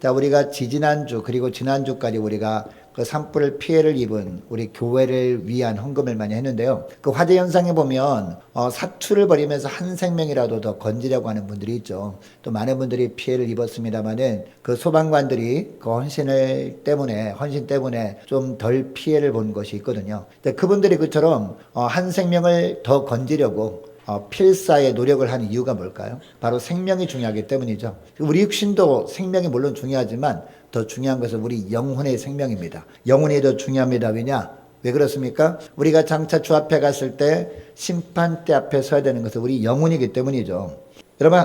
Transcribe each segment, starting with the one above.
자, 우리가 지지난주 그리고 지난주까지 우리가 그 산불을 피해를 입은 우리 교회를 위한 헌금을 많이 했는데요. 그 화재 현상에 보면 사투를 벌이면서 한 생명이라도 더 건지려고 하는 분들이 있죠. 또 많은 분들이 피해를 입었습니다만은 그 소방관들이 그 헌신 때문에 좀 덜 피해를 본 것이 있거든요. 근데 그분들이 그처럼 한 생명을 더 건지려고 필사의 노력을 하는 이유가 뭘까요? 바로 생명이 중요하기 때문이죠. 우리 육신도 생명이 물론 중요하지만 더 중요한 것은 우리 영혼의 생명입니다. 영혼이 더 중요합니다. 왜냐? 왜 그렇습니까? 우리가 장차 주 앞에 갔을 때 심판대 앞에 서야 되는 것은 우리 영혼이기 때문이죠. 여러분,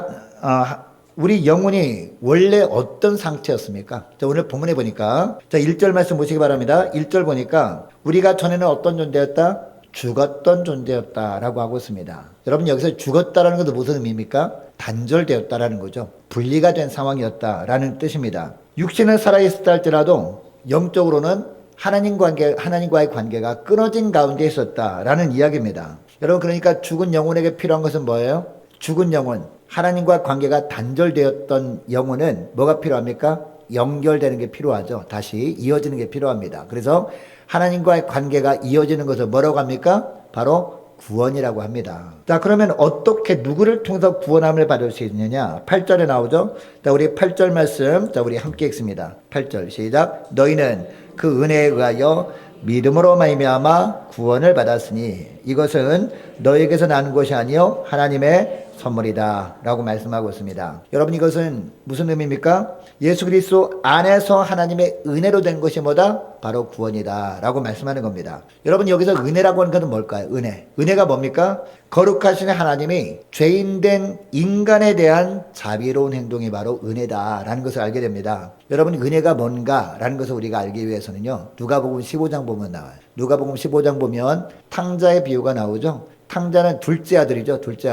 우리 영혼이 원래 어떤 상태였습니까? 자, 오늘 본문에 보니까, 자, 1절 말씀 보시기 바랍니다. 1절 보니까, 우리가 전에는 어떤 존재였다? 죽었던 존재였다라고 하고 있습니다. 여러분, 여기서 죽었다라는 것은 무슨 의미입니까? 단절되었다라는 거죠. 분리가 된 상황이었다라는 뜻입니다. 육신은 살아있었다 할지라도 영적으로는 하나님과의 관계가 끊어진 가운데 있었다라는 이야기입니다. 여러분, 그러니까 죽은 영혼에게 필요한 것은 뭐예요? 죽은 영혼, 하나님과 관계가 단절되었던 영혼은 뭐가 필요합니까? 연결되는 게 필요하죠. 다시 이어지는 게 필요합니다. 그래서 하나님과의 관계가 이어지는 것을 뭐라고 합니까? 바로 구원이라고 합니다. 자, 그러면 어떻게 누구를 통해서 구원함을 받을 수 있느냐? 8절에 나오죠. 자, 우리 8절 말씀, 자, 우리 함께 읽습니다. 8절 시작. 너희는 그 은혜에 의하여 믿음으로 말미암아 구원을 받았으니 이것은 너희에게서 난 것이 아니요 하나님의 선물이다 라고 말씀하고 있습니다. 여러분, 이것은 무슨 의미입니까? 예수 그리스도 안에서 하나님의 은혜로 된 것이 뭐다? 바로 구원이다 라고 말씀하는 겁니다. 여러분, 여기서 은혜라고 하는 것은 뭘까요? 은혜가 뭡니까? 거룩하신 하나님이 죄인된 인간에 대한 자비로운 행동이 바로 은혜다라는 것을 알게 됩니다. 여러분, 은혜가 뭔가라는 것을 우리가 알기 위해서는요, 누가복음 15장 보면 나와요. 누가복음 15장 보면 탕자의 비유가 나오죠. 탕자는 둘째 아들이죠. 둘째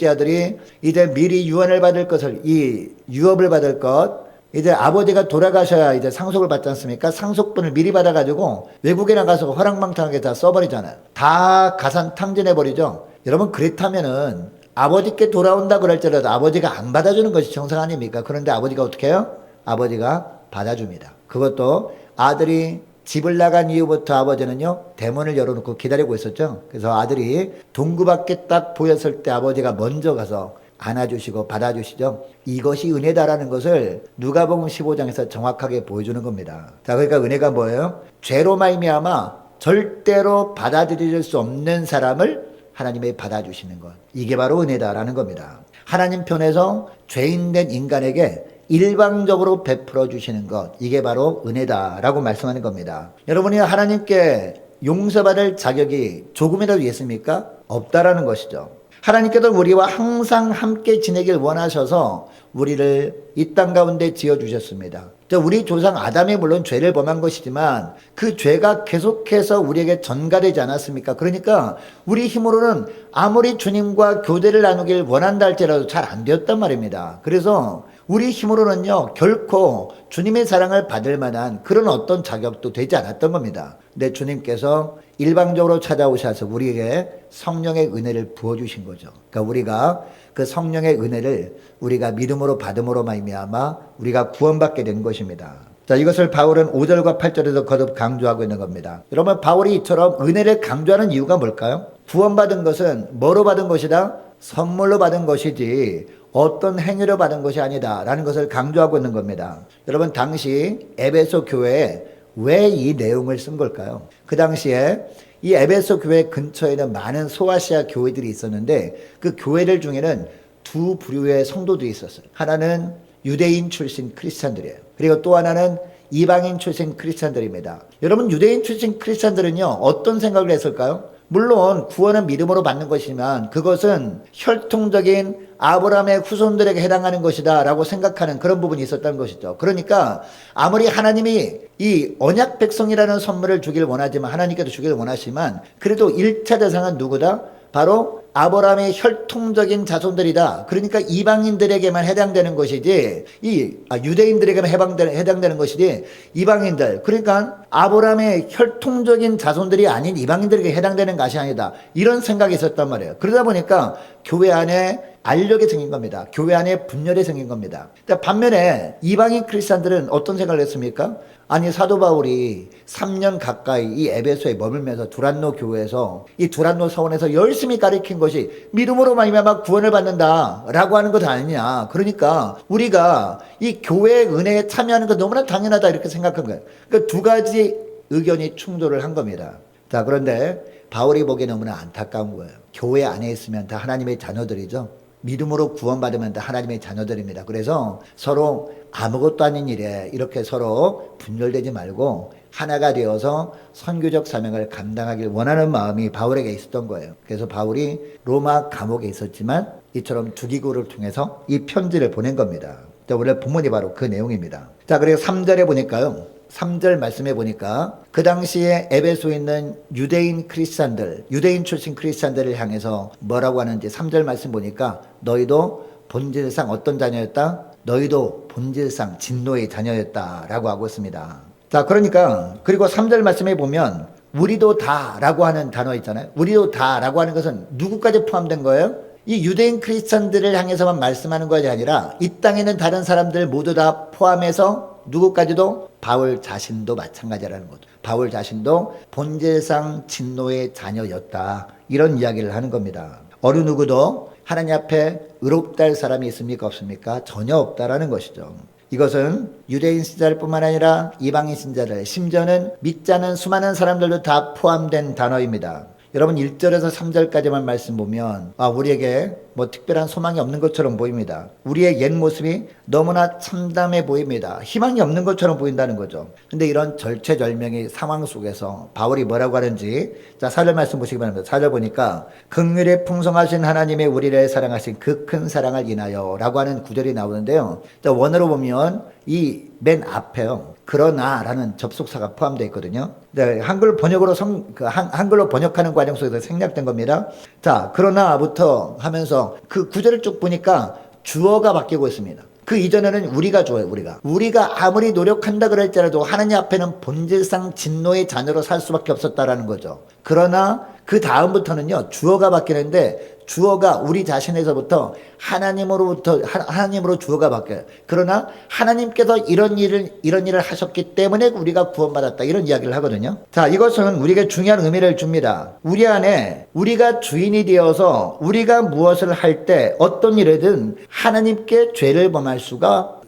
아들이 이제 미리 유언을 받을 것을, 이 유업을 받을 것, 이제 아버지가 돌아가셔야 이제 상속을 받지 않습니까? 상속분을 미리 받아가지고 외국에 나가서 허랑방탕하게 다 써버리잖아요. 다 가산 탕진해버리죠. 여러분, 그렇다면은 아버지께 돌아온다 그럴지라도 아버지가 안 받아주는 것이 정상 아닙니까? 그런데 아버지가 어떻게 해요? 아버지가 받아줍니다. 그것도 아들이 집을 나간 이후부터 아버지는요, 대문을 열어놓고 기다리고 있었죠. 그래서 아들이 동구 밖에 딱 보였을 때 아버지가 먼저 가서 안아주시고 받아주시죠. 이것이 은혜다라는 것을 누가복음 15장에서 정확하게 보여주는 겁니다. 자, 그러니까 은혜가 뭐예요? 죄로 말미암아 절대로 받아들일 수 없는 사람을 하나님이 받아주시는 것. 이게 바로 은혜다라는 겁니다. 하나님 편에서 죄인된 인간에게 일방적으로 베풀어 주시는 것, 이게 바로 은혜다라고 말씀하는 겁니다. 여러분이 하나님께 용서받을 자격이 조금이라도 있습니까? 없다라는 것이죠. 하나님께서 우리와 항상 함께 지내길 원하셔서 우리를 이 땅 가운데 지어주셨습니다. 우리 조상 아담이 물론 죄를 범한 것이지만 그 죄가 계속해서 우리에게 전가되지 않았습니까? 그러니까 우리 힘으로는 아무리 주님과 교제를 나누길 원한다 할지라도 잘 안 되었단 말입니다. 그래서 우리 힘으로는요, 결코 주님의 사랑을 받을 만한 그런 어떤 자격도 되지 않았던 겁니다. 근데 주님께서 일방적으로 찾아오셔서 우리에게 성령의 은혜를 부어주신 거죠. 그러니까 우리가 그 성령의 은혜를 우리가 믿음으로 받음으로 말미암아 우리가 구원받게 된 것입니다. 자, 이것을 바울은 5절과 8절에서 거듭 강조하고 있는 겁니다. 여러분, 바울이 이처럼 은혜를 강조하는 이유가 뭘까요? 구원받은 것은 뭐로 받은 것이다? 선물로 받은 것이지 어떤 행위로 받은 것이 아니다 라는 것을 강조하고 있는 겁니다. 여러분, 당시 에베소 교회에 왜 이 내용을 쓴 걸까요? 그 당시에 이 에베소 교회 근처에는 많은 소아시아 교회들이 있었는데 그 교회들 중에는 두 부류의 성도들이 있었어요. 하나는 유대인 출신 크리스찬들이에요. 그리고 또 하나는 이방인 출신 크리스찬들입니다. 여러분, 유대인 출신 크리스찬들은요, 어떤 생각을 했을까요? 물론 구원은 믿음으로 받는 것이지만 그것은 혈통적인 아브라함의 후손들에게 해당하는 것이다 라고 생각하는 그런 부분이 있었다는 것이죠. 그러니까 아무리 하나님이 이 언약 백성이라는 선물을 주길 원하지만, 하나님께도 주길 원하지만, 그래도 1차 대상은 누구다? 바로 아브라함의 혈통적인 자손들이다. 그러니까 이방인들에게만 해당되는 것이지, 유대인들에게만 해당되는 것이지, 이방인들, 그러니까 아브라함의 혈통적인 자손들이 아닌 이방인들에게 해당되는 것이 아니다. 이런 생각이 있었단 말이에요. 그러다 보니까 교회 안에 알력이 생긴 겁니다. 교회 안에 분열이 생긴 겁니다. 반면에 이방인 크리스찬들은 어떤 생각을 했습니까? 아니 사도 바울이 3년 가까이 이 에베소에 머물면서 두란노 교회에서 이 두란노 서원에서 열심히 가르친 것이 믿음으로 말미암아 구원을 받는다라고 하는 것 아니냐. 그러니까 우리가 이 교회의 은혜에 참여하는 것 너무나 당연하다 이렇게 생각한 거예요. 그러니까 두 가지 의견이 충돌을 한 겁니다. 자, 그런데 바울이 보기에 너무나 안타까운 거예요. 교회 안에 있으면 다 하나님의 자녀들이죠. 믿음으로 구원받으면 다 하나님의 자녀들입니다. 그래서 서로 아무것도 아닌 일에 이렇게 서로 분열되지 말고 하나가 되어서 선교적 사명을 감당하길 원하는 마음이 바울에게 있었던 거예요. 그래서 바울이 로마 감옥에 있었지만 이처럼 두 기구를 통해서 이 편지를 보낸 겁니다. 자, 원래 본문이 바로 그 내용입니다. 자, 그리고 3절에 보니까요. 3절 말씀해 보니까 그 당시에 에베소에 있는 유대인 크리스찬들, 유대인 출신 크리스찬들을 향해서 뭐라고 하는지 3절 말씀 보니까 너희도 본질상 어떤 자녀였다? 너희도 본질상 진노의 자녀였다라고 하고 있습니다. 자, 그러니까 그리고 3절 말씀에 보면 우리도 다라고 하는 단어 있잖아요. 우리도 다라고 하는 것은 누구까지 포함된 거예요? 이 유대인 크리스찬들을 향해서만 말씀하는 것이 아니라 이 땅에 있는 다른 사람들 모두 다 포함해서 누구까지도 바울 자신도 마찬가지라는 거죠. 바울 자신도 본질상 진노의 자녀였다. 이런 이야기를 하는 겁니다. 어느 누구도 하나님 앞에 의롭다 할 사람이 있습니까? 없습니까? 전혀 없다라는 것이죠. 이것은 유대인 신자들뿐만 아니라 이방인 신자들, 심지어는 믿지 않은 수많은 사람들도 다 포함된 단어입니다. 여러분 1절에서 3절까지만 말씀 보면 우리에게 뭐 특별한 소망이 없는 것처럼 보입니다. 우리의 옛 모습이 너무나 참담해 보입니다. 희망이 없는 것처럼 보인다는 거죠. 근데 이런 절체절명의 상황 속에서 바울이 뭐라고 하는지 자 4절 말씀 보시기 바랍니다. 4절 보니까 긍휼에 풍성하신 하나님의 우리를 사랑하신 그 큰 사랑을 인하여 라고 하는 구절이 나오는데요. 자, 원어로 보면 이 맨 앞에요. 그러나라는 접속사가 포함되어 있거든요. 네, 한글 번역으로 한글로 번역하는 과정 속에서 생략된 겁니다. 자, 그러나부터 하면서 그 구절을 쭉 보니까 주어가 바뀌고 있습니다. 그 이전에는 우리가 주어요, 우리가 아무리 노력한다 그럴지라도 하나님 앞에는 본질상 진노의 자녀로 살 수밖에 없었다라는 거죠. 그러나 그 다음부터는요, 주어가 바뀌는데 주어가 우리 자신에서부터 하나님으로 주어가 바뀌어요. 그러나 하나님께서 이런 일을 하셨기 때문에 우리가 구원받았다. 이런 이야기를 하거든요. 자, 이것은 우리에게 중요한 의미를 줍니다. 우리 안에 우리가 주인이 되어서 우리가 무엇을 할 때 어떤 일이든 하나님께 죄를 범할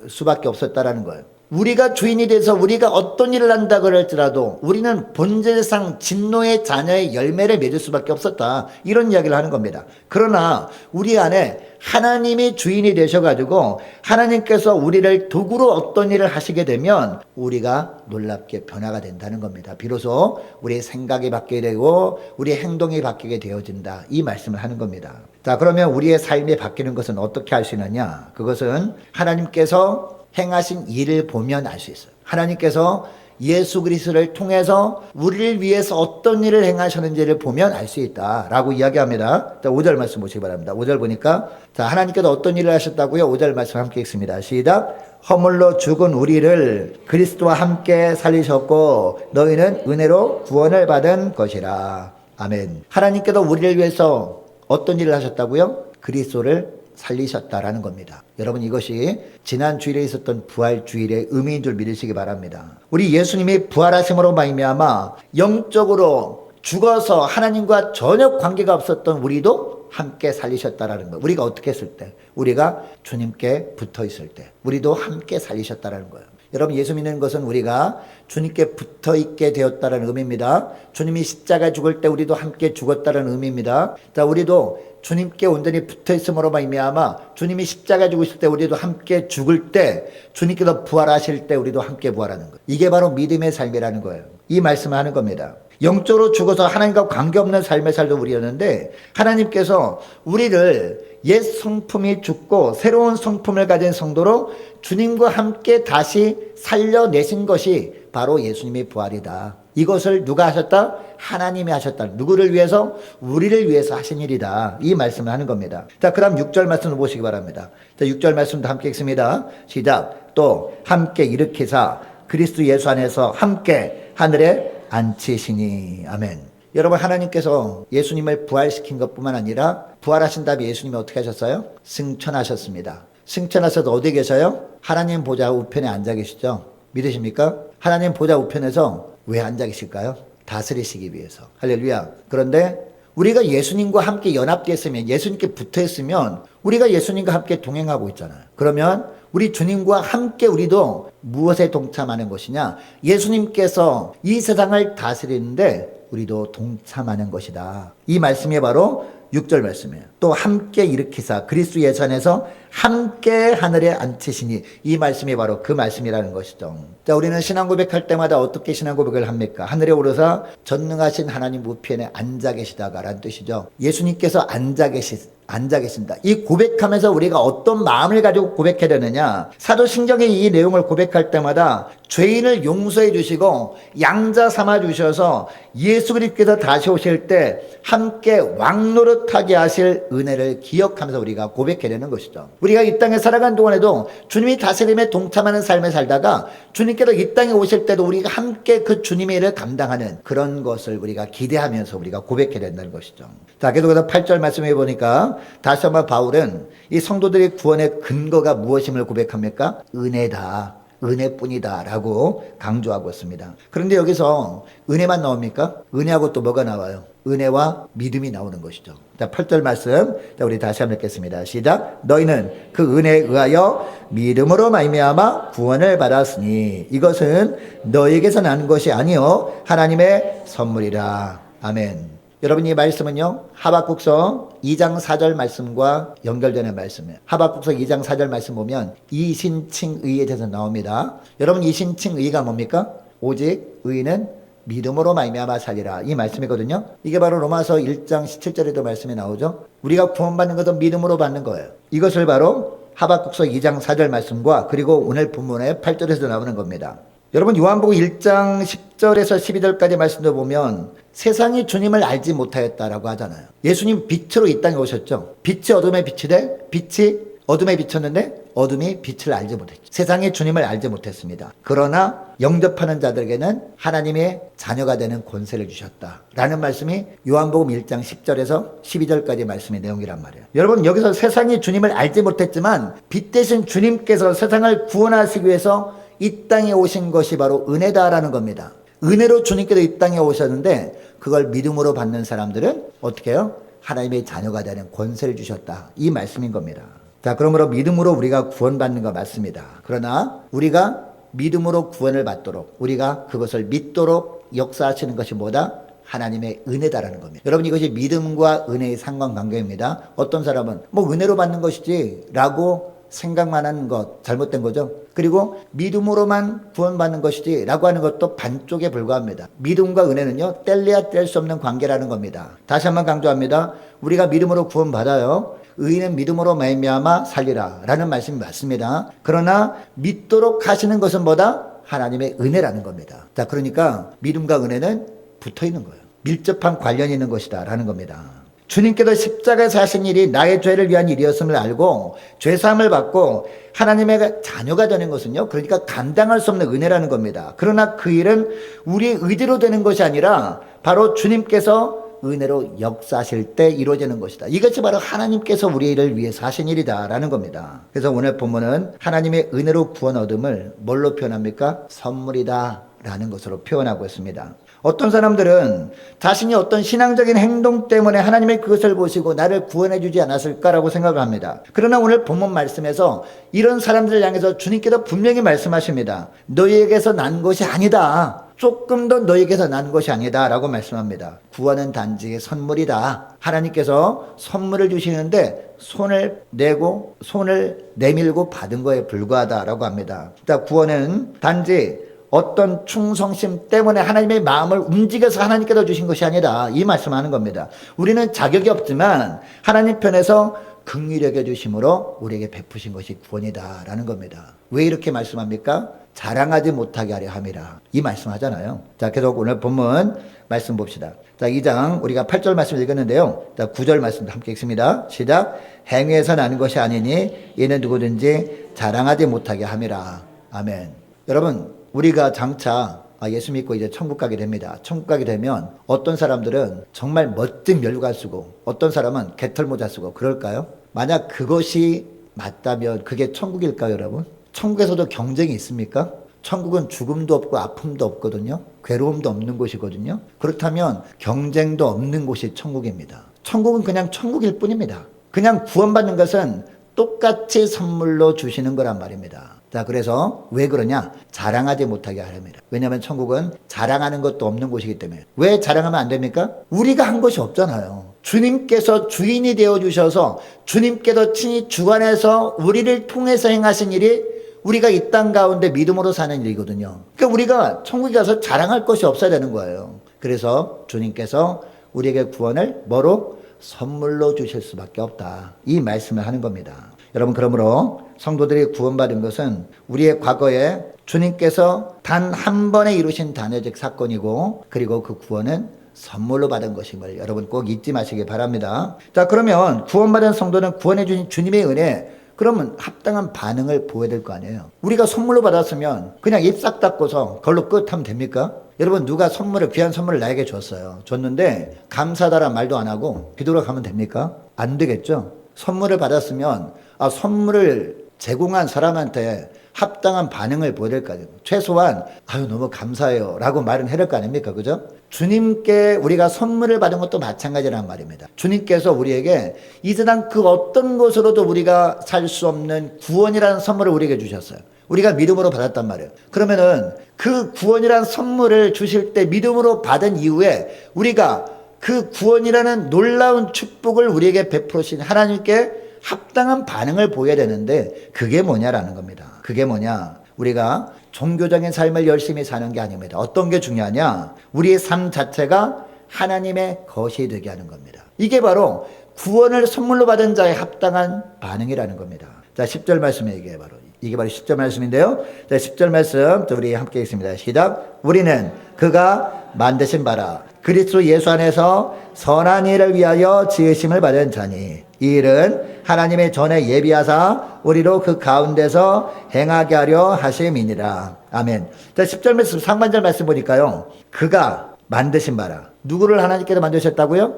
수밖에 없었다라는 거예요. 우리가 주인이 돼서 우리가 어떤 일을 한다 그럴지라도 우리는 본질상 진노의 자녀의 열매를 맺을 수밖에 없었다. 이런 이야기를 하는 겁니다. 그러나 우리 안에 하나님이 주인이 되셔가지고 하나님께서 우리를 도구로 어떤 일을 하시게 되면 우리가 놀랍게 변화가 된다는 겁니다. 비로소 우리의 생각이 바뀌게 되고 우리의 행동이 바뀌게 되어진다. 이 말씀을 하는 겁니다. 자, 그러면 우리의 삶이 바뀌는 것은 어떻게 할 수 있느냐? 그것은 하나님께서 행하신 일을 보면 알 수 있어요. 하나님께서 예수 그리스도를 통해서 우리를 위해서 어떤 일을 행하셨는지를 보면 알 수 있다라고 이야기합니다. 자, 5절 말씀 보시기 바랍니다. 5절 보니까 자, 하나님께서 어떤 일을 하셨다고요? 5절 말씀 함께 읽습니다. 시작. 허물로 죽은 우리를 그리스도와 함께 살리셨고 너희는 은혜로 구원을 받은 것이라. 아멘. 하나님께서 우리를 위해서 어떤 일을 하셨다고요? 그리스도를 살리셨다라는 겁니다. 여러분, 이것이 지난 주일에 있었던 부활 주일의 의미인 줄 믿으시기 바랍니다. 우리 예수님이 부활하심으로 말미암아 영적으로 죽어서 하나님과 전혀 관계가 없었던 우리도 함께 살리셨다라는 거. 우리가 어떻게 했을 때? 우리가 주님께 붙어 있을 때 우리도 함께 살리셨다라는 거예요. 여러분, 예수 믿는 것은 우리가 주님께 붙어 있게 되었다는 의미입니다. 주님이 십자가에 죽을 때 우리도 함께 죽었다는 의미입니다. 자, 우리도 주님께 온전히 붙어 있음으로 말미암아 주님이 십자가에 죽으실 때 우리도 함께 죽을 때 주님께서 부활하실 때 우리도 함께 부활하는 거예요. 이게 바로 믿음의 삶이라는 거예요. 이 말씀을 하는 겁니다. 영적으로 죽어서 하나님과 관계없는 삶을 살던 우리였는데 하나님께서 우리를 옛 성품이 죽고 새로운 성품을 가진 성도로 주님과 함께 다시 살려내신 것이 바로 예수님의 부활이다. 이것을 누가 하셨다? 하나님이 하셨다. 누구를 위해서? 우리를 위해서 하신 일이다. 이 말씀을 하는 겁니다. 자, 그 다음 6절 말씀을 보시기 바랍니다. 자, 6절 말씀도 함께 읽습니다. 시작. 또 함께 일으키사 그리스도 예수 안에서 함께 하늘에 앉히시니. 아멘. 여러분, 하나님께서 예수님을 부활시킨 것뿐만 아니라 부활하신 다음에 예수님이 어떻게 하셨어요? 승천하셨습니다. 승천하셔서 어디 계셔요? 하나님 보좌 우편에 앉아 계시죠? 믿으십니까? 하나님 보좌 우편에서 왜 앉아 계실까요? 다스리시기 위해서. 할렐루야. 그런데 우리가 예수님과 함께 연합되었으면, 예수님께 붙어있으면 우리가 예수님과 함께 동행하고 있잖아요. 그러면 우리 주님과 함께 우리도 무엇에 동참하는 것이냐? 예수님께서 이 세상을 다스리는데 우리도 동참하는 것이다. 이 말씀이 바로 6절 말씀이에요. 또 함께 일으키사 그리스도 예산에서 함께 하늘에 앉히시니, 이 말씀이 바로 그 말씀이라는 것이죠. 자, 우리는 신앙 고백할 때마다 어떻게 신앙 고백을 합니까? 하늘에 오르사 전능하신 하나님 우편에 앉아 계시다가 라는 뜻이죠. 예수님께서 앉아 계신다. 이 고백하면서 우리가 어떤 마음을 가지고 고백해야 되느냐? 사도신경의 이 내용을 고백할 때마다 죄인을 용서해 주시고 양자 삼아 주셔서 예수 그리스도께서 다시 오실 때 함께 왕노릇하게 하실 은혜를 기억하면서 우리가 고백해야 되는 것이죠. 우리가 이 땅에 살아간 동안에도 주님이 다스림에 동참하는 삶을 살다가 주님께서 이 땅에 오실 때도 우리가 함께 그 주님의 일을 감당하는 그런 것을 우리가 기대하면서 우리가 고백해야 된다는 것이죠. 자, 계속해서 8절 말씀해 보니까 다시 한번 바울은 이 성도들의 구원의 근거가 무엇임을 고백합니까? 은혜다. 은혜뿐이다 라고 강조하고 있습니다. 그런데 여기서 은혜만 나옵니까? 은혜하고 또 뭐가 나와요? 은혜와 믿음이 나오는 것이죠. 자, 8절 말씀. 자, 우리 다시 한번 읽겠습니다. 시작. 너희는 그 은혜에 의하여 믿음으로 말미암아 구원을 받았으니 이것은 너희에게서 난 것이 아니요 하나님의 선물이라. 아멘. 여러분, 이 말씀은요, 하박국서 2장 4절 말씀과 연결되는 말씀이에요. 하박국서 2장 4절 말씀 보면 이신칭의에 대해서 나옵니다. 여러분, 이신칭의가 뭡니까? 오직 의인은 믿음으로 말미암아 살리라, 이 말씀이거든요. 이게 바로 로마서 1장 17절에도 말씀이 나오죠. 우리가 구원받는 것은 믿음으로 받는 거예요. 이것을 바로 하박국서 2장 4절 말씀과 그리고 오늘 본문의 8절에서 나오는 겁니다. 여러분, 요한복음 1장 10절에서 12절까지 말씀도 보면 세상이 주님을 알지 못하였다라고 하잖아요. 예수님 빛으로 이 땅에 오셨죠. 빛이 어둠에 비치되 빛이 어둠에 비쳤는데 어둠이 빛을 알지 못했죠. 세상이 주님을 알지 못했습니다. 그러나 영접하는 자들에게는 하나님의 자녀가 되는 권세를 주셨다라는 말씀이 요한복음 1장 10절에서 12절까지 말씀의 내용이란 말이에요. 여러분, 여기서 세상이 주님을 알지 못했지만 빛 대신 주님께서 세상을 구원하시기 위해서 이 땅에 오신 것이 바로 은혜다라는 겁니다. 은혜로 주님께서 이 땅에 오셨는데 그걸 믿음으로 받는 사람들은 어떻게 해요? 하나님의 자녀가 되는 권세를 주셨다, 이 말씀인 겁니다. 자, 그러므로 믿음으로 우리가 구원받는 거 맞습니다. 그러나 우리가 믿음으로 구원을 받도록, 우리가 그것을 믿도록 역사하시는 것이 뭐다? 하나님의 은혜다라는 겁니다. 여러분, 이것이 믿음과 은혜의 상관관계입니다. 어떤 사람은 뭐 은혜로 받는 것이지 라고 생각만 하는 것, 잘못된 거죠. 그리고 믿음으로만 구원받는 것이지 라고 하는 것도 반쪽에 불과합니다. 믿음과 은혜는요, 뗄래야 뗄 수 없는 관계라는 겁니다. 다시 한번 강조합니다. 우리가 믿음으로 구원받아요. 의인은 믿음으로 말미암아 살리라 라는 말씀이 맞습니다. 그러나 믿도록 하시는 것은 뭐다? 하나님의 은혜라는 겁니다. 자, 그러니까 믿음과 은혜는 붙어 있는 거예요. 밀접한 관련이 있는 것이다 라는 겁니다. 주님께서 십자가에서 하신 일이 나의 죄를 위한 일이었음을 알고 죄사함을 받고 하나님의 자녀가 되는 것은요, 그러니까 감당할 수 없는 은혜라는 겁니다. 그러나 그 일은 우리의 의지로 되는 것이 아니라 바로 주님께서 은혜로 역사하실 때 이루어지는 것이다. 이것이 바로 하나님께서 우리를 위해서 하신 일이다라는 겁니다. 그래서 오늘 본문은 하나님의 은혜로 구원 얻음을 뭘로 표현합니까? 선물이다 라는 것으로 표현하고 있습니다. 어떤 사람들은 자신이 어떤 신앙적인 행동 때문에 하나님의 그것을 보시고 나를 구원해 주지 않았을까라고 생각을 합니다. 그러나 오늘 본문 말씀에서 이런 사람들을 향해서 주님께서 분명히 말씀하십니다. 너희에게서 난 것이 아니다. 조금 더 너희에게서 난 것이 아니다 라고 말씀합니다. 구원은 단지 선물이다. 하나님께서 선물을 주시는데 손을 내고 손을 내밀고 받은 거에 불과하다라고 합니다. 자, 구원은 단지 어떤 충성심 때문에 하나님의 마음을 움직여서 하나님께서 주신 것이 아니라, 이 말씀하는 겁니다. 우리는 자격이 없지만 하나님 편에서 긍휼히 여겨 주심으로 우리에게 베푸신 것이 구원이다 라는 겁니다. 왜 이렇게 말씀합니까? 자랑하지 못하게 하려 함이라, 이 말씀하잖아요. 자, 계속 오늘 본문 말씀 봅시다. 자, 2장 우리가 8절 말씀 읽었는데요. 자, 9절 말씀도 함께 읽습니다. 시작. 행위에서 나는 것이 아니니 이는 누구든지 자랑하지 못하게 함이라. 아멘. 여러분, 우리가 장차 예수 믿고 이제 천국 가게 됩니다. 천국 가게 되면 어떤 사람들은 정말 멋진 면류관 쓰고 어떤 사람은 개털모자 쓰고 그럴까요? 만약 그것이 맞다면 그게 천국일까요, 여러분? 천국에서도 경쟁이 있습니까? 천국은 죽음도 없고 아픔도 없거든요. 괴로움도 없는 곳이거든요. 그렇다면 경쟁도 없는 곳이 천국입니다. 천국은 그냥 천국일 뿐입니다. 그냥 구원받는 것은 똑같이 선물로 주시는 거란 말입니다. 자, 그래서 왜 그러냐? 자랑하지 못하게 하렵니다. 왜냐하면 천국은 자랑하는 것도 없는 곳이기 때문에. 왜 자랑하면 안 됩니까? 우리가 한 것이 없잖아요. 주님께서 주인이 되어주셔서 주님께서 친히 주관해서 우리를 통해서 행하신 일이 우리가 이 땅 가운데 믿음으로 사는 일이거든요. 그러니까 우리가 천국에 가서 자랑할 것이 없어야 되는 거예요. 그래서 주님께서 우리에게 구원을 뭐로? 선물로 주실 수밖에 없다. 이 말씀을 하는 겁니다. 여러분, 그러므로 성도들이 구원받은 것은 우리의 과거에 주님께서 단 한 번에 이루신 단회적 사건이고, 그리고 그 구원은 선물로 받은 것임을 여러분 꼭 잊지 마시기 바랍니다. 자, 그러면 구원받은 성도는 구원해 주신 주님의 은혜, 그러면 합당한 반응을 보여야 될 거 아니에요. 우리가 선물로 받았으면 그냥 입 싹 닫고서 그걸로 끝 하면 됩니까? 여러분, 누가 선물을, 귀한 선물을 나에게 줬는데 감사하다란 말도 안 하고 뒤돌아가면 됩니까? 안 되겠죠. 선물을 받았으면 선물을 제공한 사람한테 합당한 반응을 보여야 될 거 아니에요. 최소한 너무 감사해요 라고 말은 해야 될 거 아닙니까? 그죠? 주님께 우리가 선물을 받은 것도 마찬가지라는 말입니다. 주님께서 우리에게 이 세상 그 어떤 것으로도 우리가 살 수 없는 구원이라는 선물을 우리에게 주셨어요. 우리가 믿음으로 받았단 말이에요. 그러면은 그 구원이라는 선물을 주실 때 믿음으로 받은 이후에 우리가 그 구원이라는 놀라운 축복을 우리에게 베푸신 하나님께 합당한 반응을 보여야 되는데, 그게 뭐냐라는 겁니다. 그게 뭐냐? 우리가 종교적인 삶을 열심히 사는 게 아닙니다. 어떤 게 중요하냐? 우리의 삶 자체가 하나님의 것이 되게 하는 겁니다. 이게 바로 구원을 선물로 받은 자의 합당한 반응이라는 겁니다. 자, 10절 말씀에 이게 바로 10절 말씀인데요. 자, 10절 말씀 우리 함께 읽습니다. 시작. 우리는 그가 만드신 바라 그리스도 예수 안에서 선한 일을 위하여 지으심을 받은 자니, 이 일은 하나님의 전에 예비하사 우리로 그 가운데서 행하게 하려 하심이니라. 아멘. 자, 10절 말씀, 상반절 말씀 보니까요, 그가 만드신 바라. 누구를 하나님께서 만드셨다고요?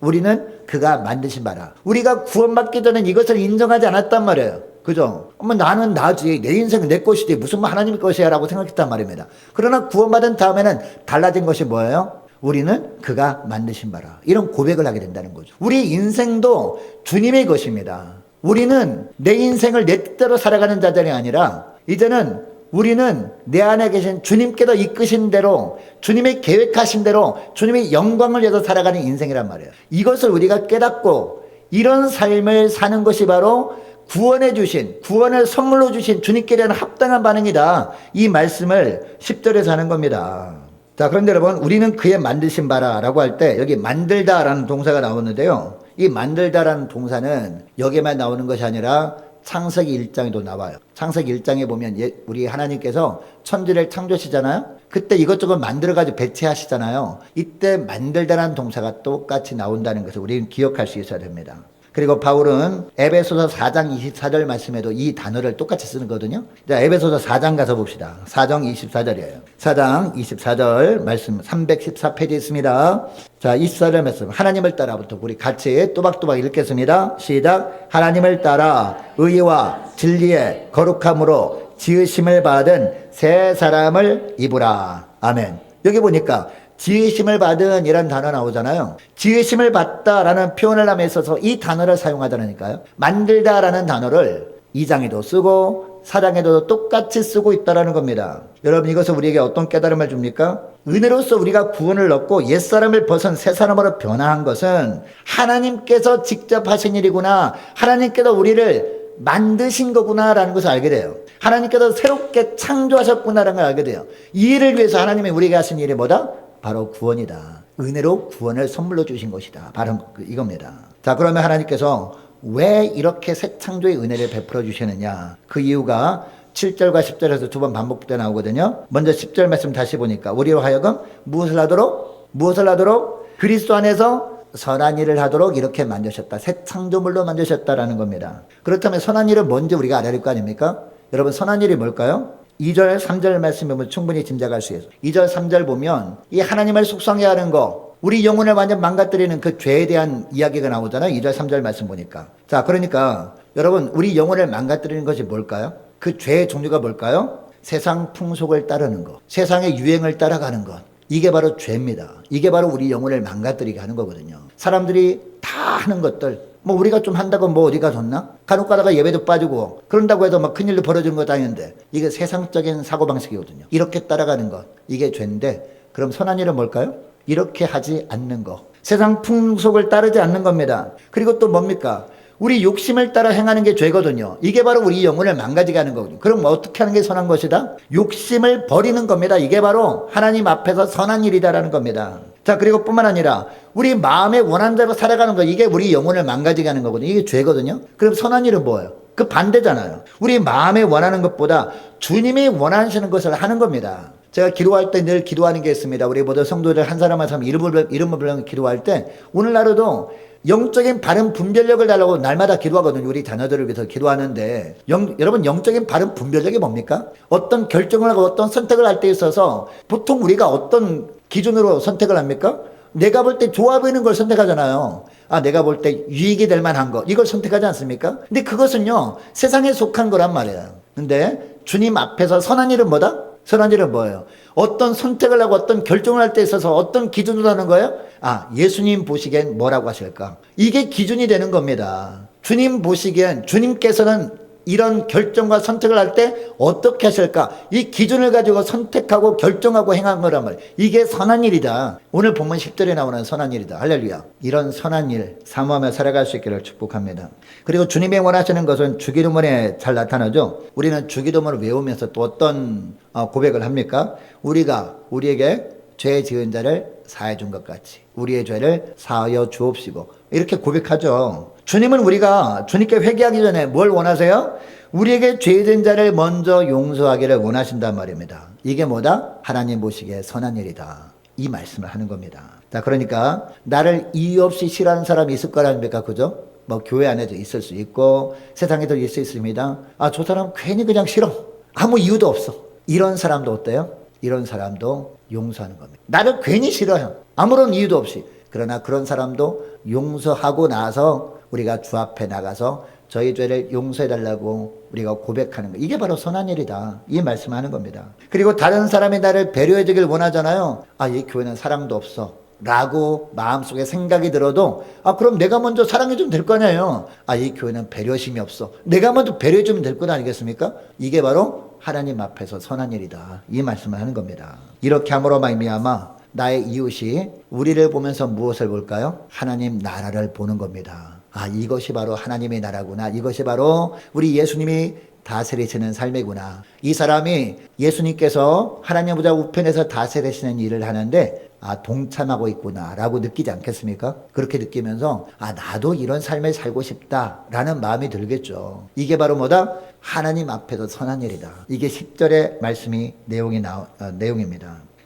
우리는 그가 만드신 바라. 우리가 구원받기 전엔 이것을 인정하지 않았단 말이에요. 그죠? 나는 나지, 내 인생은 내 것이지, 무슨 하나님 것이야 라고 생각했단 말입니다. 그러나 구원받은 다음에는 달라진 것이 뭐예요? 우리는 그가 만드신 바라. 이런 고백을 하게 된다는 거죠. 우리 인생도 주님의 것입니다. 우리는 내 인생을 내 뜻대로 살아가는 자들이 아니라, 이제는 우리는 내 안에 계신 주님께서 이끄신 대로, 주님의 계획하신 대로, 주님의 영광을 위해서 살아가는 인생이란 말이에요. 이것을 우리가 깨닫고 이런 삶을 사는 것이 바로 구원을 선물로 주신 주님께 대한 합당한 반응이다. 이 말씀을 10절에서 하는 겁니다. 자, 그런데 여러분, 우리는 그의 만드신 바라 라고 할 때 여기 만들다 라는 동사가 나오는데요. 이 만들다 라는 동사는 여기에만 나오는 것이 아니라 창세기 1장에도 나와요. 창세기 1장에 보면 우리 하나님께서 천지를 창조하시잖아요. 그때 이것저것 만들어가지고 배치하시잖아요. 이때 만들다라는 동사가 똑같이 나온다는 것을 우리는 기억할 수 있어야 됩니다. 그리고 바울은 에베소서 4장 24절 말씀에도 이 단어를 똑같이 쓰거든요. 자, 에베소서 4장 가서 봅시다. 4장 24절이에요. 4장 24절 말씀 314페이지에 있습니다. 자, 24절 말씀. 하나님을 따라부터 우리 같이 또박또박 읽겠습니다. 시작. 하나님을 따라 의와 진리의 거룩함으로 지으심을 받은 새 사람을 입으라. 아멘. 여기 보니까 지으심을 받은 이라는 단어 나오잖아요. 지으심을 받다라는 표현을 함에 있어서 이 단어를 사용하다니까요. 만들다라는 단어를 2장에도 쓰고 4장에도 똑같이 쓰고 있다라는 겁니다. 여러분, 이것은 우리에게 어떤 깨달음을 줍니까? 은혜로서 우리가 구원을 얻고 옛사람을 벗은 새 사람으로 변화한 것은 하나님께서 직접 하신 일이구나, 하나님께서 우리를 만드신 거구나라는 것을 알게 돼요. 하나님께서 새롭게 창조하셨구나라는 걸 알게 돼요. 이 일을 위해서 하나님이 우리에게 하신 일이 뭐다? 바로 구원이다. 은혜로 구원을 선물로 주신 것이다. 바로 이겁니다. 자, 그러면 하나님께서 왜 이렇게 새 창조의 은혜를 베풀어 주시느냐? 그 이유가 7절과 10절에서 두 번 반복되어 나오거든요. 먼저 10절 말씀 다시 보니까 우리로 하여금 무엇을 하도록 그리스도 안에서 선한 일을 하도록 이렇게 만드셨다. 새 창조물로 만드셨다라는 겁니다. 그렇다면 선한 일은 뭔지 우리가 알아야 될 거 아닙니까? 여러분, 선한 일이 뭘까요? 2절, 3절 말씀 보면 충분히 짐작할 수 있어요. 2절, 3절 보면 이 하나님을 속상해 하는 거, 우리 영혼을 완전 망가뜨리는 그 죄에 대한 이야기가 나오잖아요. 2절, 3절 말씀 보니까. 자, 그러니까 여러분, 우리 영혼을 망가뜨리는 것이 뭘까요? 그 죄의 종류가 뭘까요? 세상 풍속을 따르는 것, 세상의 유행을 따라가는 것. 이게 바로 죄입니다. 이게 바로 우리 영혼을 망가뜨리게 하는 거거든요. 사람들이 다 하는 것들, 뭐 우리가 좀 한다고 뭐 어디가 좋나? 간혹 가다가 예배도 빠지고 그런다고 해도 막 큰일로 벌어지는 것도 아닌데, 이게 세상적인 사고방식이거든요. 이렇게 따라가는 것, 이게 죄인데, 그럼 선한 일은 뭘까요? 이렇게 하지 않는 것, 세상 풍속을 따르지 않는 겁니다. 그리고 또 뭡니까? 우리 욕심을 따라 행하는 게 죄거든요. 이게 바로 우리 영혼을 망가지게 하는 거거든요. 그럼 어떻게 하는 게 선한 것이다? 욕심을 버리는 겁니다. 이게 바로 하나님 앞에서 선한 일이다라는 겁니다. 자, 그리고 뿐만 아니라 우리 마음에 원하는 대로 살아가는 거, 이게 우리 영혼을 망가지게 하는 거거든요. 이게 죄거든요. 그럼 선한 일은 뭐예요? 그 반대잖아요. 우리 마음에 원하는 것보다 주님이 원하시는 것을 하는 겁니다. 제가 기도할 때 늘 기도하는 게 있습니다. 우리 모두 성도들 한 사람 한 사람 이름을 불러 기도할 때, 오늘날에도 영적인 바른 분별력을 달라고 날마다 기도하거든요. 우리 자녀들을 위해서 기도하는데, 여러분, 영적인 바른 분별력이 뭡니까? 어떤 결정을 하고 어떤 선택을 할 때 있어서 보통 우리가 어떤 기준으로 선택을 합니까? 내가 볼 때 좋아 보이는 걸 선택하잖아요. 아, 내가 볼 때 유익이 될 만한 거, 이걸 선택하지 않습니까? 근데 그것은요, 세상에 속한 거란 말이에요. 근데 주님 앞에서 선한 일은 뭐다? 선한 일은 뭐예요? 어떤 선택을 하고 어떤 결정을 할 때 있어서 어떤 기준으로 하는 거예요? 아, 예수님 보시기엔 뭐라고 하실까? 이게 기준이 되는 겁니다. 주님 보시기엔, 주님께서는 이런 결정과 선택을 할 때 어떻게 하실까? 이 기준을 가지고 선택하고 결정하고 행한 거란 말이에요. 이게 선한 일이다. 오늘 본문 10절에 나오는 선한 일이다. 할렐루야. 이런 선한 일 사모하며 살아갈 수 있기를 축복합니다. 그리고 주님이 원하시는 것은 주기도문에 잘 나타나죠. 우리는 주기도문을 외우면서 또 어떤 고백을 합니까? 우리에게 죄 지은 자를 사해 준 것 같이 우리의 죄를 사하여 주옵시고, 이렇게 고백하죠. 주님은 우리가 주님께 회개하기 전에 뭘 원하세요? 우리에게 죄진 자를 먼저 용서하기를 원하신단 말입니다. 이게 뭐다? 하나님 보시기에 선한 일이다. 이 말씀을 하는 겁니다. 자, 그러니까 나를 이유 없이 싫어하는 사람이 있을 거라니까, 그죠? 뭐 교회 안에도 있을 수 있고 세상에도 있을 수 있습니다. 아, 저 사람 괜히 그냥 싫어. 아무 이유도 없어. 이런 사람도 어때요? 이런 사람도 용서하는 겁니다. 나를 괜히 싫어요. 아무런 이유도 없이. 그러나 그런 사람도 용서하고 나서 우리가 주 앞에 나가서 저희 죄를 용서해달라고 우리가 고백하는 거, 이게 바로 선한 일이다. 이 말씀하는 겁니다. 그리고 다른 사람이 나를 배려해주길 원하잖아요. 아, 이 교회는 사랑도 없어 라고 마음속에 생각이 들어도, 아, 그럼 내가 먼저 사랑해주면 될 거 아니에요. 아, 이 교회는 배려심이 없어. 내가 먼저 배려해주면 될 것 아니겠습니까? 이게 바로 하나님 앞에서 선한 일이다. 이 말씀을 하는 겁니다. 이렇게 함으로 말미암아 나의 이웃이 우리를 보면서 무엇을 볼까요? 하나님 나라를 보는 겁니다. 아, 이것이 바로 하나님의 나라구나. 이것이 바로 우리 예수님이 다스리시는 삶이구나. 이 사람이 예수님께서 하나님 보좌 우편에서 다스리시는 일을 하는데, 아, 동참하고 있구나 라고 느끼지 않겠습니까? 그렇게 느끼면서 아, 나도 이런 삶을 살고 싶다 라는 마음이 들겠죠. 이게 바로 뭐다? 하나님 앞에서 선한 일이다. 이게 10절의 말씀이 내용입니다.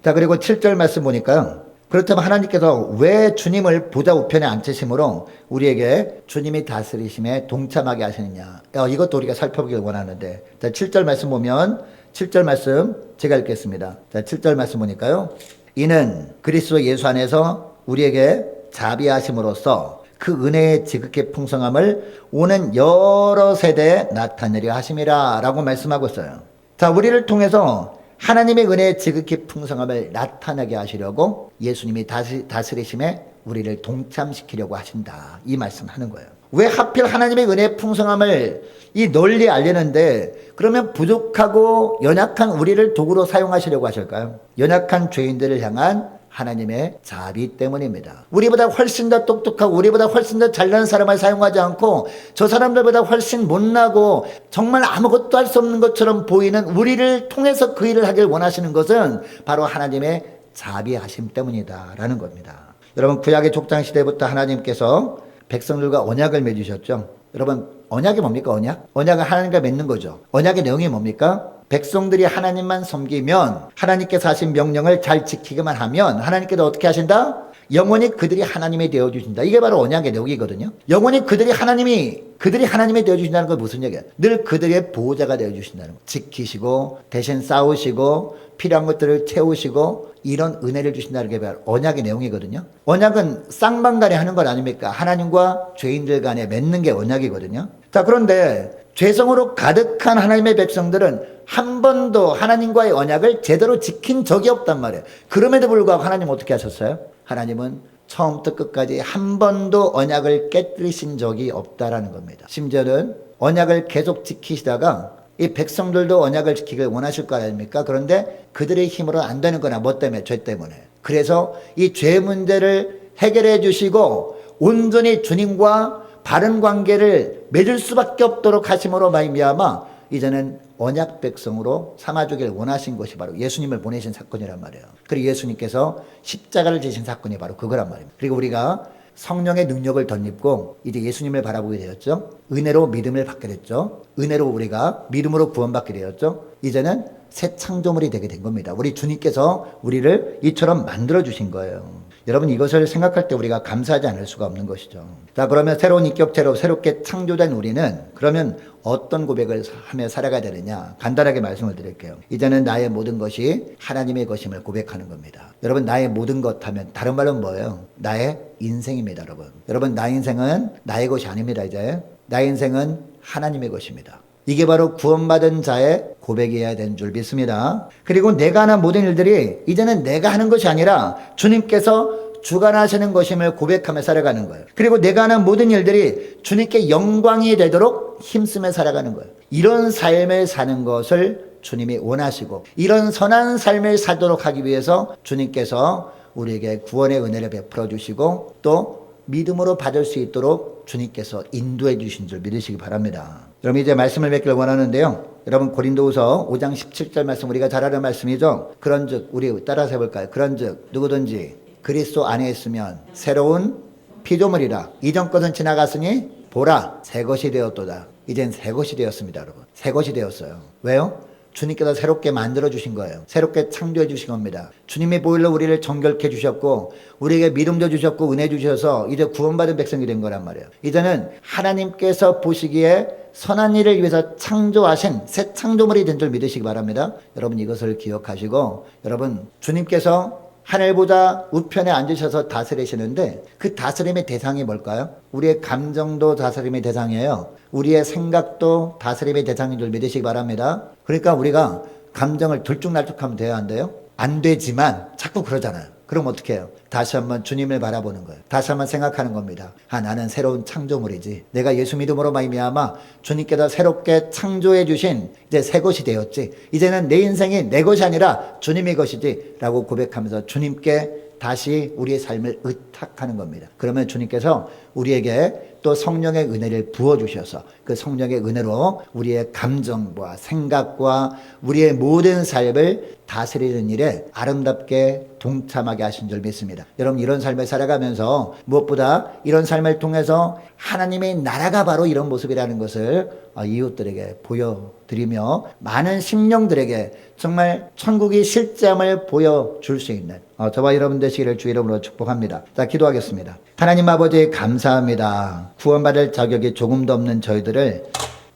자, 그리고 7절 말씀 보니까요, 그렇다면 하나님께서 왜 주님을 보좌 우편에 앉히심으로 우리에게 주님이 다스리심에 동참하게 하시느냐, 이것도 우리가 살펴보길 원하는데, 자, 7절 말씀 보면, 7절 말씀 제가 읽겠습니다. 자, 7절 말씀 보니까요, 이는 그리스도 예수 안에서 우리에게 자비하심으로써 그 은혜의 지극히 풍성함을 오는 여러 세대에 나타내려 하심이라 라고 말씀하고 있어요. 자, 우리를 통해서 하나님의 은혜의 지극히 풍성함을 나타나게 하시려고 예수님이 다스리심에 우리를 동참시키려고 하신다. 이 말씀하는 거예요. 왜 하필 하나님의 은혜의 풍성함을 이 널리 알리는데, 그러면 부족하고 연약한 우리를 도구로 사용하시려고 하실까요? 연약한 죄인들을 향한 하나님의 자비 때문입니다. 우리보다 훨씬 더 똑똑하고 우리보다 훨씬 더 잘나는 사람을 사용하지 않고 저 사람들보다 훨씬 못나고 정말 아무것도 할 수 없는 것처럼 보이는 우리를 통해서 그 일을 하길 원하시는 것은 바로 하나님의 자비하심 때문이다 라는 겁니다. 여러분, 구약의 족장시대부터 하나님께서 백성들과 언약을 맺으셨죠. 여러분, 언약이 뭡니까? 언약은 하나님과 맺는 거죠. 언약의 내용이 뭡니까? 백성들이 하나님만 섬기면, 하나님께서 하신 명령을 잘 지키기만 하면 하나님께서 어떻게 하신다? 영원히 그들이 하나님이 되어주신다. 이게 바로 언약의 내용이거든요. 영원히 그들이 하나님이 되어주신다는 건 무슨 얘기야? 늘 그들의 보호자가 되어주신다는 거. 지키시고 대신 싸우시고 필요한 것들을 채우시고 이런 은혜를 주신다는 게 바로 언약의 내용이거든요. 언약은 쌍방간에 하는 것 아닙니까? 하나님과 죄인들 간에 맺는 게 언약이거든요. 자, 그런데 죄성으로 가득한 하나님의 백성들은 한 번도 하나님과의 언약을 제대로 지킨 적이 없단 말이에요. 그럼에도 불구하고 하나님 어떻게 하셨어요? 하나님은 처음부터 끝까지 한 번도 언약을 깨뜨리신 적이 없다라는 겁니다. 심지어는 언약을 계속 지키시다가 이 백성들도 언약을 지키길 원하실 거 아닙니까? 그런데 그들의 힘으로 안 되는 거나 뭐 때문에? 죄 때문에. 그래서 이 죄 문제를 해결해 주시고 온전히 주님과 바른 관계를 맺을 수밖에 없도록 하심으로 말미암아 이제는 언약 백성으로 삼아주길 원하신 것이 바로 예수님을 보내신 사건이란 말이에요. 그리고 예수님께서 십자가를 지신 사건이 바로 그거란 말입니다. 그리고 우리가 성령의 능력을 덧입고 이제 예수님을 바라보게 되었죠. 은혜로 믿음을 받게 됐죠. 은혜로 우리가 믿음으로 구원받게 되었죠. 이제는 새 창조물이 되게 된 겁니다. 우리 주님께서 우리를 이처럼 만들어 주신 거예요. 여러분, 이것을 생각할 때 우리가 감사하지 않을 수가 없는 것이죠. 자, 그러면 새로운 인격체로 새롭게 창조된 우리는 그러면 어떤 고백을 하며 살아가야 되느냐? 간단하게 말씀을 드릴게요. 이제는 나의 모든 것이 하나님의 것임을 고백하는 겁니다. 여러분, 나의 모든 것 하면 다른 말은 뭐예요? 나의 인생입니다, 여러분. 여러분, 나의 인생은 나의 것이 아닙니다, 이제. 나의 인생은 하나님의 것입니다. 이게 바로 구원받은 자의 고백이어야 되는 줄 믿습니다. 그리고 내가 하는 모든 일들이 이제는 내가 하는 것이 아니라 주님께서 주관하시는 것임을 고백하며 살아가는 거예요. 그리고 내가 하는 모든 일들이 주님께 영광이 되도록 힘쓰며 살아가는 거예요. 이런 삶을 사는 것을 주님이 원하시고 이런 선한 삶을 살도록 하기 위해서 주님께서 우리에게 구원의 은혜를 베풀어 주시고 또 믿음으로 받을 수 있도록 주님께서 인도해 주신 줄 믿으시기 바랍니다. 여러분, 이제 말씀을 맺길 원하는데요. 여러분, 고린도후서 5장 17절 말씀 우리가 잘 아는 말씀이죠. 그런즉 우리 따라서 해볼까요? 그런즉 누구든지 그리스도 안에 있으면 새로운 피조물이라. 이전 것은 지나갔으니 보라 새 것이 되었도다. 이젠 새 것이 되었습니다, 여러분. 새 것이 되었어요. 왜요? 주님께서 새롭게 만들어 주신 거예요. 새롭게 창조해 주신 겁니다. 주님의 보혈로 우리를 정결케 주셨고 우리에게 믿음도 주셨고 은혜 주셔서 이제 구원받은 백성이 된 거란 말이에요. 이제는 하나님께서 보시기에 선한 일을 위해서 창조하신 새 창조물이 된 줄 믿으시기 바랍니다. 여러분, 이것을 기억하시고 여러분, 주님께서 하늘보다 우편에 앉으셔서 다스리시는데 그 다스림의 대상이 뭘까요? 우리의 감정도 다스림의 대상이에요. 우리의 생각도 다스림의 대상인 줄 믿으시기 바랍니다. 그러니까 우리가 감정을 들쭉날쭉하면 돼야 안 돼요? 안 되지만 자꾸 그러잖아요. 그럼 어떻게 해요? 다시 한번 주님을 바라보는 거예요. 다시 한번 생각하는 겁니다. 나는 새로운 창조물이지. 내가 예수 믿음으로 말미암아 주님께서 새롭게 창조해 주신 이제 새 것이 되었지. 이제는 내 인생이 내 것이 아니라 주님의 것이지 라고 고백하면서 주님께 다시 우리의 삶을 의탁하는 겁니다. 그러면 주님께서 우리에게 또 성령의 은혜를 부어주셔서 그 성령의 은혜로 우리의 감정과 생각과 우리의 모든 삶을 다스리는 일에 아름답게 동참하게 하신 줄 믿습니다. 여러분, 이런 삶을 살아가면서 무엇보다 이런 삶을 통해서 하나님의 나라가 바로 이런 모습이라는 것을 이웃들에게 보여드리며 많은 심령들에게 정말 천국이 실제함을 보여줄 수 있는 저와 여러분 되시기를 주 이름으로 축복합니다. 자, 기도하겠습니다. 하나님 아버지, 감사합니다. 구원받을 자격이 조금도 없는 저희들을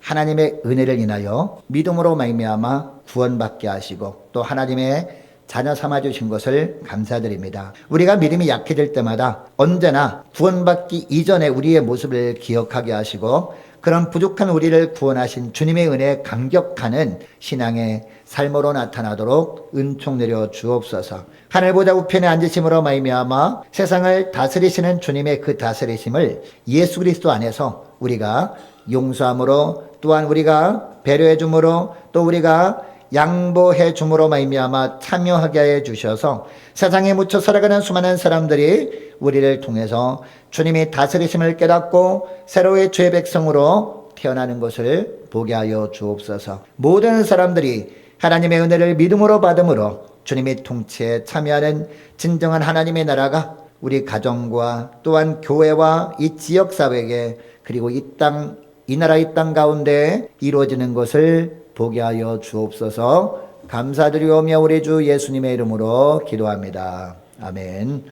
하나님의 은혜를 인하여 믿음으로 말미암아 구원받게 하시고 또 하나님의 자녀 삼아주신 것을 감사드립니다. 우리가 믿음이 약해질 때마다 언제나 구원받기 이전에 우리의 모습을 기억하게 하시고 그런 부족한 우리를 구원하신 주님의 은혜에 감격하는 신앙의 삶으로 나타나도록 은총 내려 주옵소서. 하늘보다 우편에 앉으심으로 말미암아 세상을 다스리시는 주님의 그 다스리심을 예수 그리스도 안에서 우리가 용서함으로 또한 우리가 배려해 줌으로 또 우리가 양보해 줌으로 말미암아 참여하게 해 주셔서 세상에 묻혀 살아가는 수많은 사람들이 우리를 통해서 주님이 다스리심을 깨닫고 새로의 죄 백성으로 태어나는 것을 보게 하여 주옵소서. 모든 사람들이 하나님의 은혜를 믿음으로 받음으로 주님의 통치에 참여하는 진정한 하나님의 나라가 우리 가정과 또한 교회와 이 지역사회에 그리고 이 나라 이 땅 가운데 이루어지는 것을 보게 하여 주옵소서. 감사드리오며 우리 주 예수님의 이름으로 기도합니다. 아멘.